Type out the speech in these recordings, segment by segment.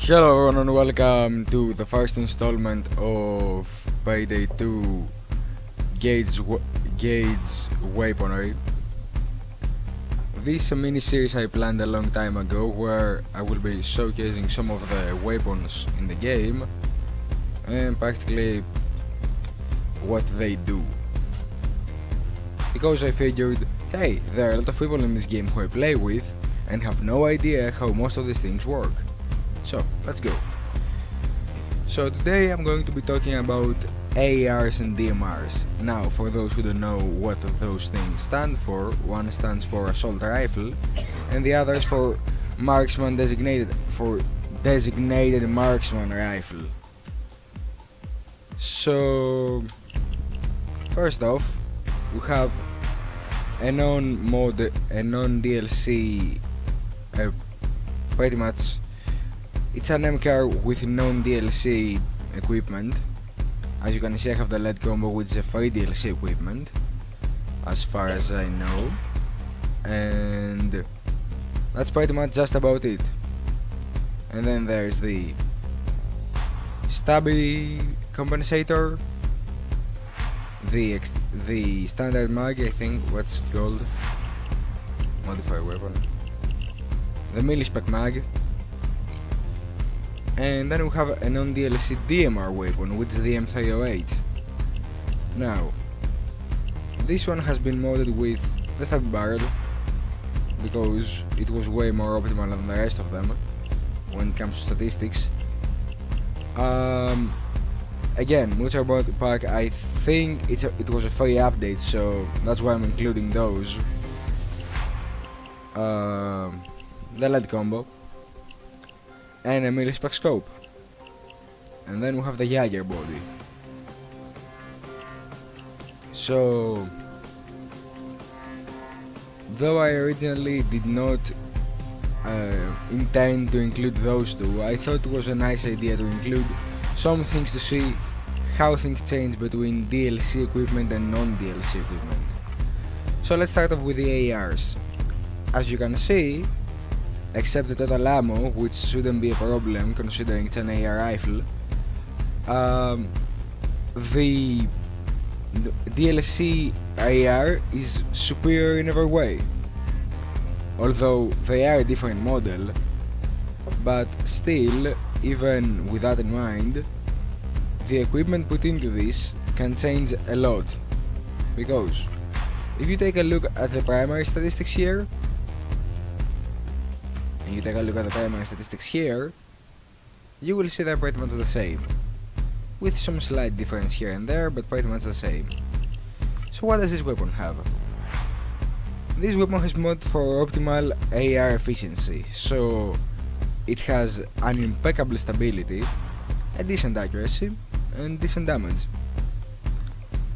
Hello everyone and welcome to the first installment of Payday 2 Gage Weaponry. This is a mini-series I planned a long time ago where I will be showcasing some of the weapons in the game and practically what they do. Because I figured, hey, there are a lot of people in this game who I play with and have no idea how most of these things work. So, let's go. So today I'm going to be talking about ARs and DMRs. Now, for those who don't know what those things stand for, one stands for Assault Rifle and the other is for Designated Marksman Rifle. So, first off, we have a non-DLC, pretty much. It's an MCAR with non-DLC equipment. As you can see, I have the LED combo, which is a free DLC equipment, as far as I know, and that's pretty much just about it. And then there's the stabby compensator, the standard mag, I think, what's it called? Modifier weapon. The millispec mag. And then we have a non-DLC DMR weapon, which is the M308. Now, this one has been modded with the stab barrel because it was way more optimal than the rest of them when it comes to statistics. Again, Mucha about the pack, I think it was a free update, so that's why I'm including those. The LED combo and a millispec scope, and then we have the Jaeger body. So, though I originally did not intend to include those two, I thought it was a nice idea to include some things to see how things change between DLC equipment and non-DLC equipment. So let's start off with the ARs. As you can see, except the total ammo, which shouldn't be a problem considering it's an AR rifle, the DLC AR is superior in every way. Although they are a different model, but still, even with that in mind, the equipment put into this can change a lot. Because if you take a look at the primary statistics here, you take a look at the primary statistics here, you will see they're pretty much the same, with some slight difference here and there, but pretty much the same. So what does this weapon have? This weapon has mod for optimal AR efficiency, so it has an impeccable stability, a decent accuracy, and decent damage.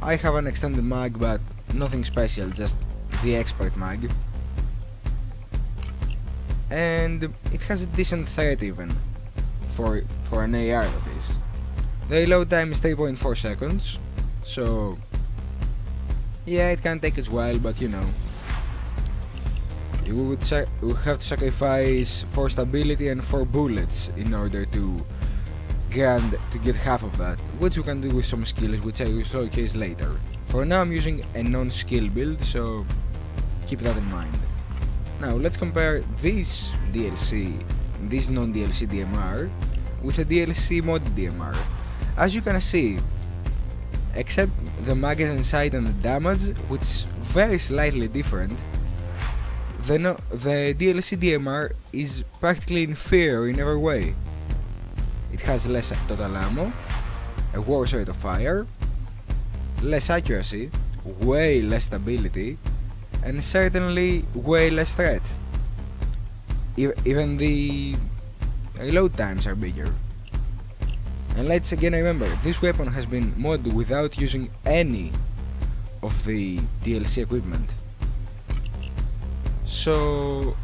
I have an extended mag, but nothing special, just the expert mag. And it has a decent threat even, for an AR that is. The reload time is 3.4 seconds, so yeah, it can take its while, but you know. We would have to sacrifice 4 stability and 4 bullets in order to get half of that, which we can do with some skills, which I will showcase later. For now I'm using a non-skill build, so keep that in mind. Now let's compare this non-DLC DMR with a DLC modded DMR. As you can see, except the magazine sight and the damage, which is very slightly different, the DLC DMR is practically inferior in every way. It has less total ammo, a worse rate of fire, less accuracy, way less stability, and certainly way less threat. Even the reload times are bigger. And let's again remember, this weapon has been modded without using any of the DLC equipment. So,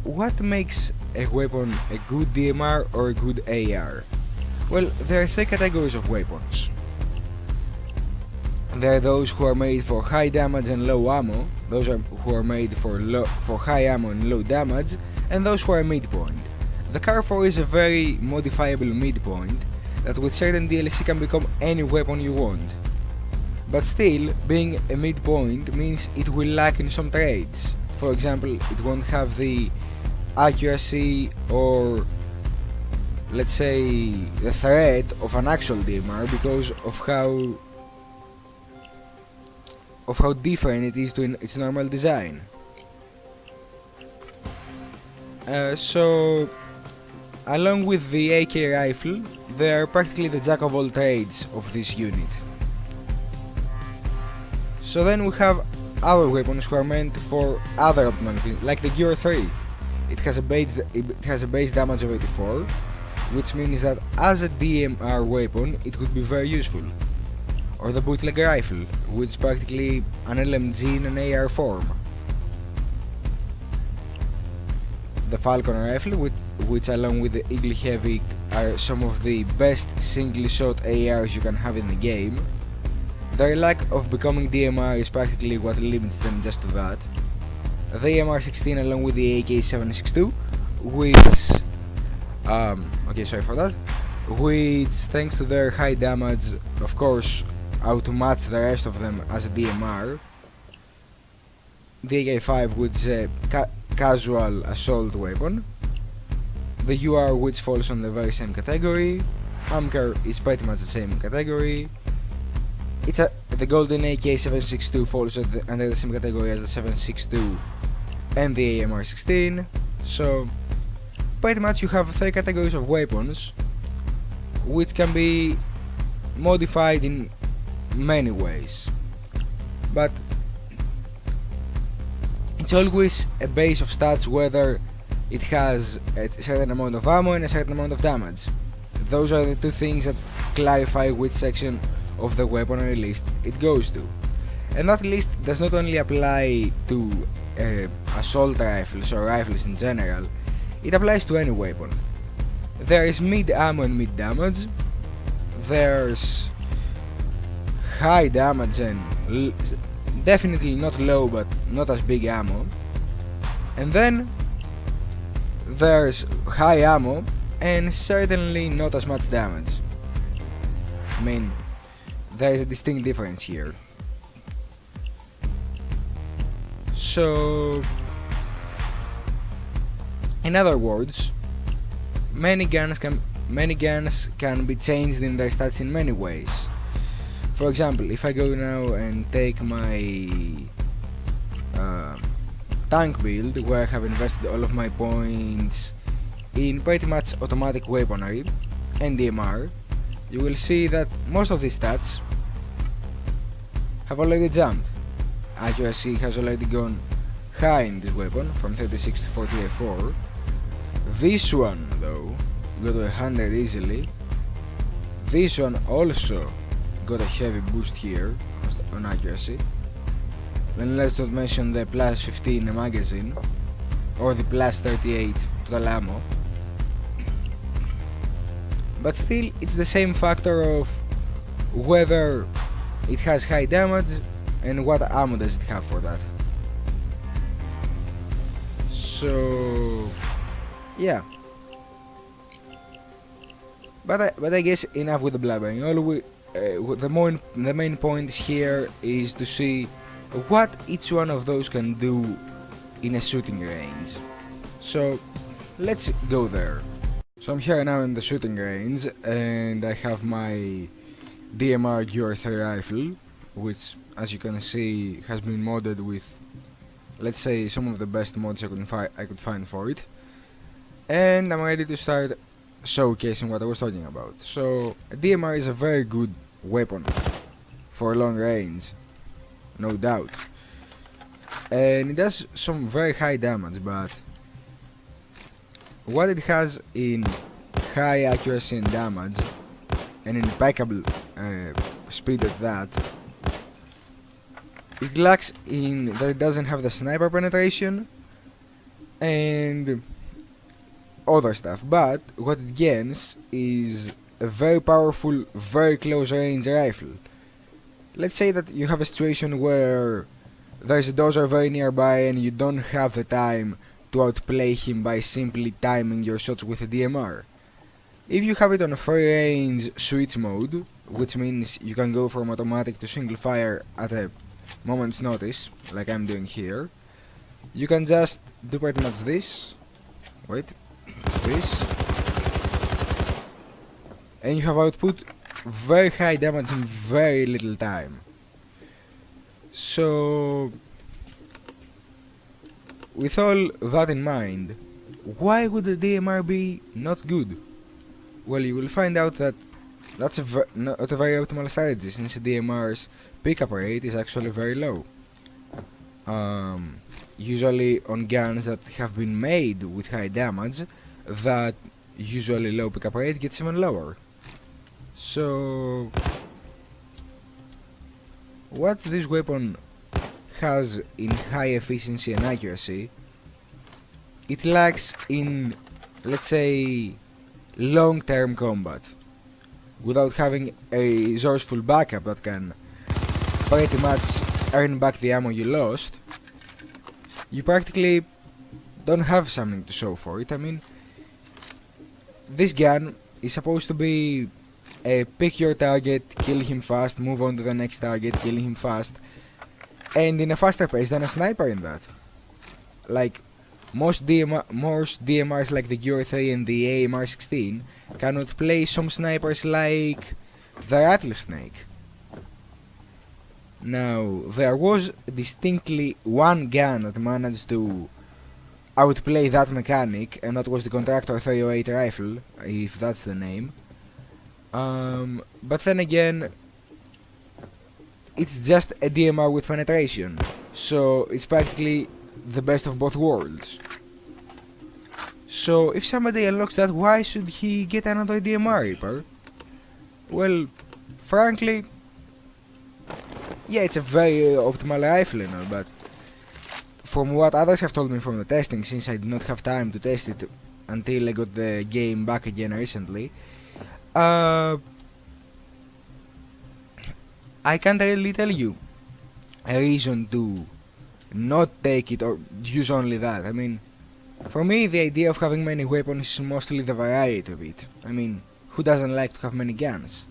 what makes a weapon a good DMR or a good AR? Well, there are 3 categories of weapons. There are those who are made for high damage and low ammo, those who are made for high ammo and low damage, and those who are midpoint. The Car 4 is a very modifiable midpoint that with certain DLC can become any weapon you want. But still, being a midpoint means it will lack in some traits. For example, it won't have the accuracy or, let's say, the threat of an actual DMR because of how different it is to its normal design. So, along with the AK rifle, they are practically the jack of all trades of this unit. So then we have other weapons who are meant for other optimal things, like the Gear 3. It has a base damage of 84, which means that as a DMR weapon it could be very useful. Or the bootleg rifle, which is practically an LMG in an AR form. The Falcon rifle, which along with the Eagle Heavy are some of the best single shot ARs you can have in the game. Their lack of becoming DMR is practically what limits them just to that. The MR16 along with the AK-762, which which thanks to their high damage, of course, outmatch the rest of them as a DMR. The AK-5, which is a casual assault weapon. The UR, which falls on the very same category. Amcar is pretty much the same category. The golden AK-762 falls under the same category as the 762 and the AMR-16. So pretty much you have 3 categories of weapons which can be modified in many ways, but it's always a base of stats whether it has a certain amount of ammo and a certain amount of damage. Those are the 2 things that clarify which section of the weapon or list it goes to. And that list does not only apply to assault rifles or rifles in general, it applies to any weapon. There is mid ammo and mid damage, there's high damage and definitely not low but not as big ammo, and then there's high ammo and certainly not as much damage. I mean, there is a distinct difference here. So, in other words, many guns can be changed in their stats in many ways. For example, if I go now and take my tank build, where I have invested all of my points in pretty much automatic weaponry and DMR, you will see that most of these stats have already jumped. Accuracy has already gone high in this weapon, from 36 to 44. This one though got to 100 easily. This one also got a heavy boost here on accuracy. Then let's not mention the plus 15 magazine or the plus 38 total ammo. But still, it's the same factor of whether it has high damage and what ammo does it have for that. So yeah. But I guess enough with the blabbering. The main point here is to see what each one of those can do in a shooting range. So let's go there. So I'm here now in the shooting range and I have my DMR Gear 3 rifle, which as you can see has been modded with, let's say, some of the best mods I could find for it. And I'm ready to start showcasing what I was talking about. So a DMR is a very good weapon for long range, no doubt, and it does some very high damage, but what it has in high accuracy and damage and impeccable speed at that, it lacks in that it doesn't have the sniper penetration and other stuff, but what it gains is a very powerful, very close range rifle. Let's say that you have a situation where there's a dozer very nearby and you don't have the time to outplay him by simply timing your shots with a DMR. If you have it on a free range switch mode, which means you can go from automatic to single fire at a moment's notice, like I'm doing here, you can just do pretty much this, this, and you have output very high damage in very little time. So, with all that in mind, why would the DMR be not good? Well, you will find out that that's not a very optimal strategy, since the DMR's pickup rate is actually very low. Usually on guns that have been made with high damage, that usually low pickup rate gets even lower. So, what this weapon has in high efficiency and accuracy, it lacks in, let's say, long-term combat. Without having a resourceful backup that can pretty much earn back the ammo you lost, you practically don't have something to show for it. I mean, this gun is supposed to be a pick your target, kill him fast, move on to the next target, kill him fast, and in a faster pace than a sniper in that. Like, most DMRs like the Euro 3 and the AMR 16 cannot play some snipers like the Rattlesnake. Now, there was distinctly one gun that managed to outplay that mechanic, and that was the Contractor 308 rifle, if that's the name. But then again, it's just a DMR with penetration, so it's practically the best of both worlds. So if somebody unlocks that, why should he get another DMR Reaper? Well, frankly, yeah, it's a very optimal rifle and all, but from what others have told me from the testing, since I did not have time to test it until I got the game back again recently, I can't really tell you a reason to not take it or use only that. I mean, for me, the idea of having many weapons is mostly the variety of it. I mean, who doesn't like to have many guns?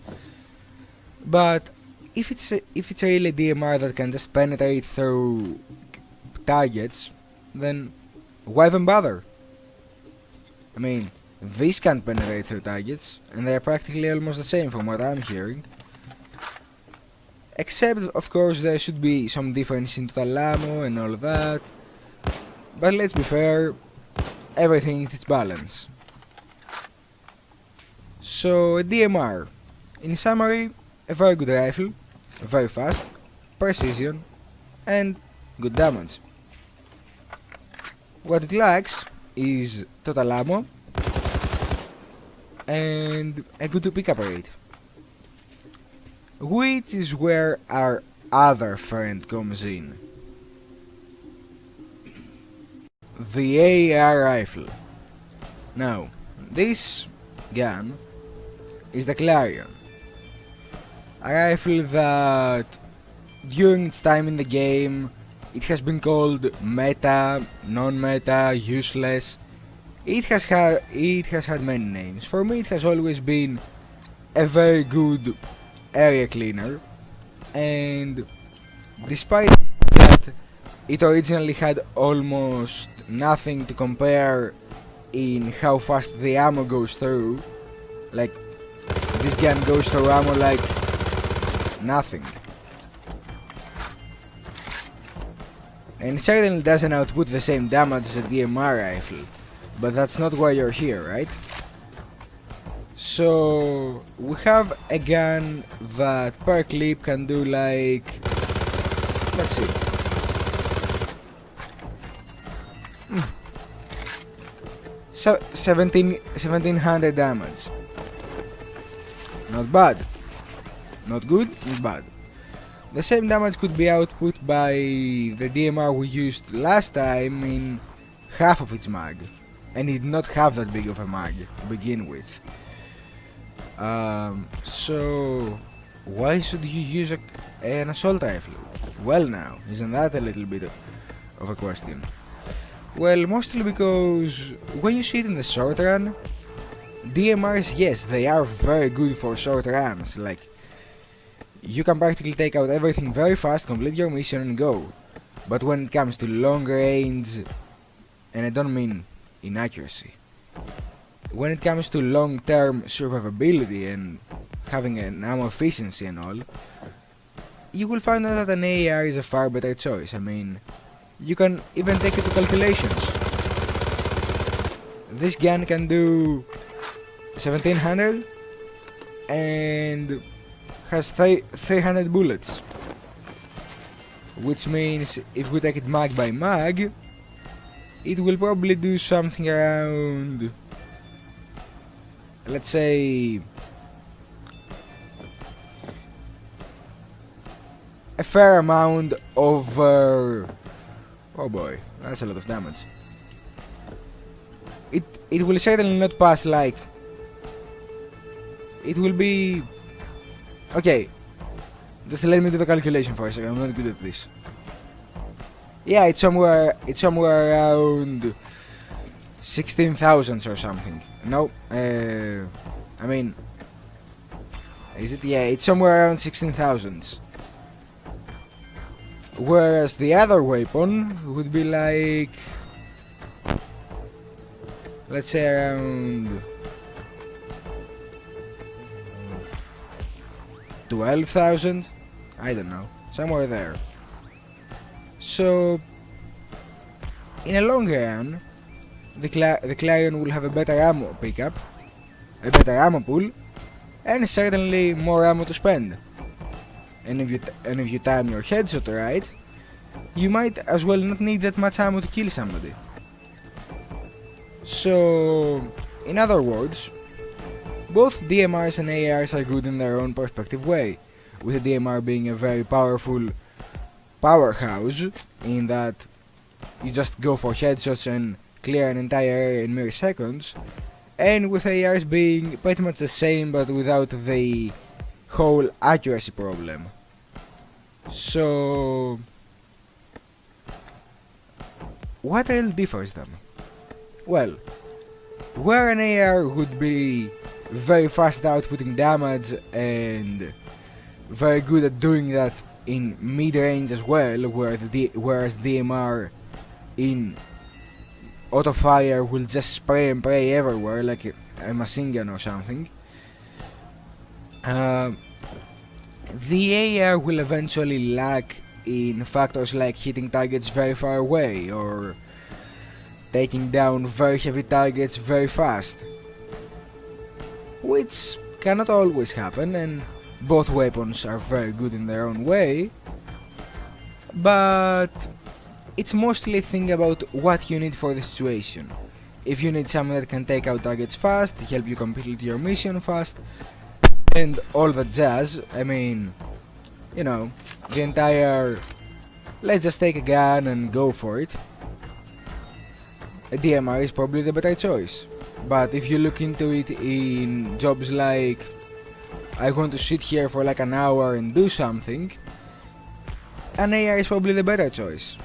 But if it's really a DMR that can just penetrate through targets, then why even bother? I mean, these can't penetrate through targets, and they are practically almost the same from what I'm hearing. Except, of course, there should be some difference in total ammo and all that. But let's be fair, everything is its balance. So, a DMR. In summary, a very good rifle, very fast, precision, and good damage. What it lacks is total ammo and a good pickup rate. Which is where our other friend comes in. The AR rifle. Now, this gun is the Clarion. A rifle that, during its time in the game, it has been called meta, non-meta, useless. It has had many names. For me, it has always been a very good area cleaner, and despite that it originally had almost nothing to compare in how fast the ammo goes through, like this gun goes through ammo like nothing, and certainly doesn't output the same damage as a DMR rifle, but that's not why you're here, right? So we have a gun that per clip can do like, let's see, 1700 damage. Not bad. Not good, not bad. The same damage could be output by the DMR we used last time in half of its mag, and it did not have that big of a mag to begin with. So why should you use an assault rifle? Well now, isn't that a little bit of a question? Well, mostly because when you see it in the short run, DMRs, yes, they are very good for short runs, like, you can practically take out everything very fast, complete your mission and go. But when it comes to long range, and I don't mean inaccuracy, when it comes to long-term survivability and having an ammo efficiency and all, you will find out that an AR is a far better choice. I mean, you can even take it to calculations. This gun can do 1700 and has 300 bullets, which means if we take it mag by mag, it will probably do something around, let's say, a fair amount of oh boy, that's a lot of damage. It will certainly not pass, like, it will be, okay, just let me do the calculation for a second, I'm not good at this. Yeah, it's somewhere around 16,000 or something. No, I mean, is it? Yeah, it's somewhere around 16,000. Whereas the other weapon would be like, let's say around 12,000. I don't know, somewhere there. So, in a long run, the Clarion will have a better ammo pickup, a better ammo pool, and certainly more ammo to spend. And if you time your headshot right, you might as well not need that much ammo to kill somebody. So, in other words, both DMRs and ARs are good in their own perspective way, with the DMR being a very powerful powerhouse in that you just go for headshots and clear an entire area in mere seconds, and with ARs being pretty much the same but without the whole accuracy problem. So, what really differs them? Well, where an AR would be very fast at outputting damage and very good at doing that in mid-range as well, whereas DMR in auto-fire will just spray and pray everywhere like a machine gun or something. The AR will eventually lack in factors like hitting targets very far away or taking down very heavy targets very fast, which cannot always happen, and both weapons are very good in their own way, but it's mostly a thing about what you need for the situation. If you need someone that can take out targets fast, help you complete your mission fast, and all that jazz, I mean, you know, the entire let's just take a gun and go for it, a DMR is probably the better choice. But if you look into it in jobs like, I want to sit here for like an hour and do something, an AR is probably the better choice.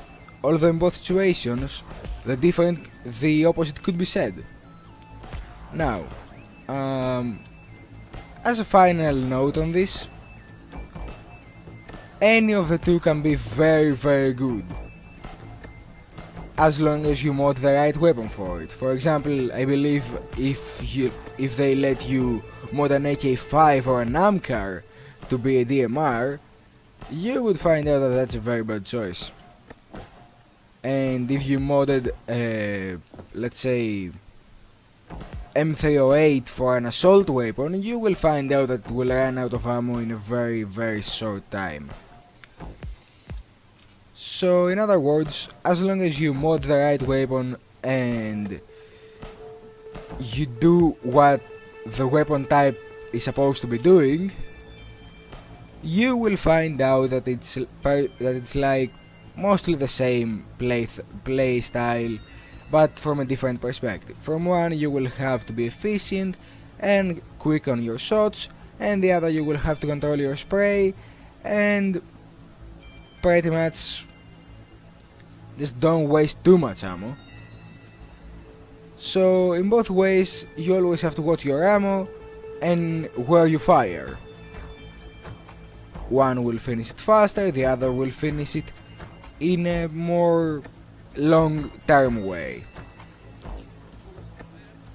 Although in both situations, the opposite could be said. Now, as a final note on this, any of the two can be very very good, as long as you mod the right weapon for it. For example, I believe if they let you mod an AK-5 or an AMCAR to be a DMR, you would find out that that's a very bad choice. And if you modded, let's say, M308 for an assault weapon, you will find out that it will run out of ammo in a very very short time. So in other words, as long as you mod the right weapon and you do what the weapon type is supposed to be doing, you will find out that it's like mostly the same play style, but from a different perspective. From one you will have to be efficient and quick on your shots, and the other you will have to control your spray and pretty much just don't waste too much ammo. So in both ways you always have to watch your ammo and where you fire. One will finish it faster, the other will finish it in a more long-term way.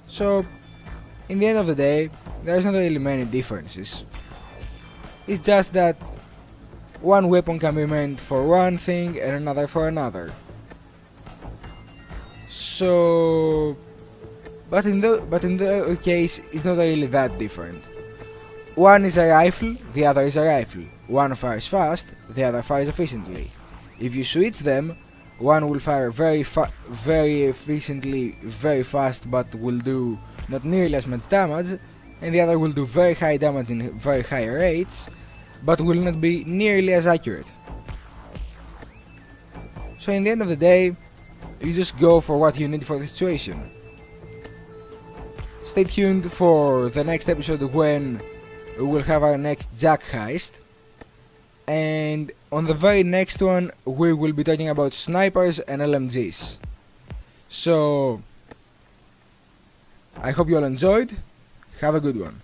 So in the end of the day, there's not really many differences. It's just that one weapon can be meant for one thing and another for another. So, but in the case, it's not really that different. One is a rifle, the other is a rifle. One fires fast, the other fires efficiently. If you switch them, one will fire very efficiently, very fast, but will do not nearly as much damage, and the other will do very high damage in very high rates, but will not be nearly as accurate. So in the end of the day, you just go for what you need for the situation. Stay tuned for the next episode when we will have our next Jack heist, and on the very next one we will be talking about snipers and LMGs. So I hope you all enjoyed. Have a good one.